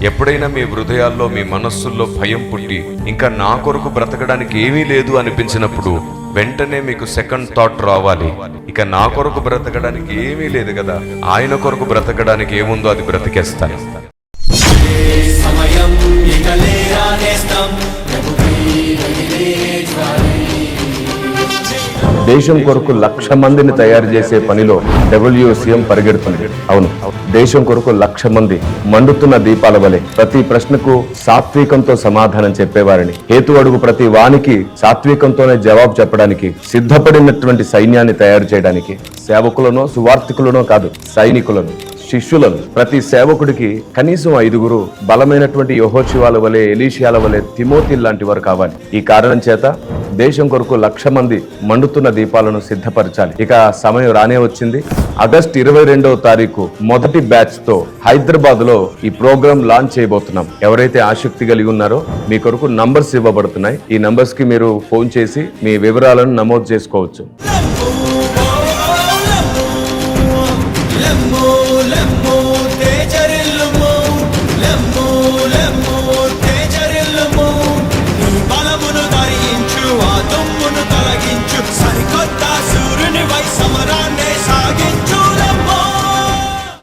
ఎప్పుడైనా మీ హృదయాల్లో మీ మనస్సుల్లో భయం పుట్టి ఇంకా నా కొరకు బ్రతకడానికి ఏమీ లేదు అనిపించినప్పుడు వెంటనే మీకు సెకండ్ థాట్ రావాలి, ఇక నా కొరకు బ్రతకడానికి ఏమీ లేదు కదా, ఆయన కొరకు బ్రతకడానికి ఏముందో అది బ్రతికేస్తాను. దేశం కొరకు 1,00,000 మందిని తయారు చేసే పనిలో WCM పరిగెడుతుంది. అవును, దేశం కొరకు 1,00,000 మంది మండుతున్న దీపాల వలె ప్రతి ప్రశ్నకు సాత్వికంతో సమాధానం చెప్పేవారిని, హేతు అడుగు ప్రతి వానికి సాత్వికంతోనే జవాబు చెప్పడానికి సిద్ధపడినటువంటి సైన్యాన్ని తయారు చేయడానికి సేవకులనో సువార్థికులనో కాదు, సైనికులను, శిష్యులను. ప్రతి సేవకుడికి కనీసం 5 బలమైనటువంటి యెహోషువల వలె, ఎలీషియాల వలె, తిమోతి లాంటి వారు కావాలి. ఈ కారణం చేత దేశం కొరకు 1,00,000 మంది మండుతున్న దీపాలను సిద్ధపరచాలి. ఇక సమయం రానే వచ్చింది. ఆగస్టు 22వ తారీఖు మొదటి బ్యాచ్ తో హైదరాబాద్ లో ఈ ప్రోగ్రాం లాంచ్ చేయబోతున్నాం. ఎవరైతే ఆసక్తి కలిగి ఉన్నారో మీ కొరకు నంబర్స్ ఇవ్వబడుతున్నాయి. ఈ నంబర్స్ కి మీరు ఫోన్ చేసి మీ వివరాలను నమోదు చేసుకోవచ్చు.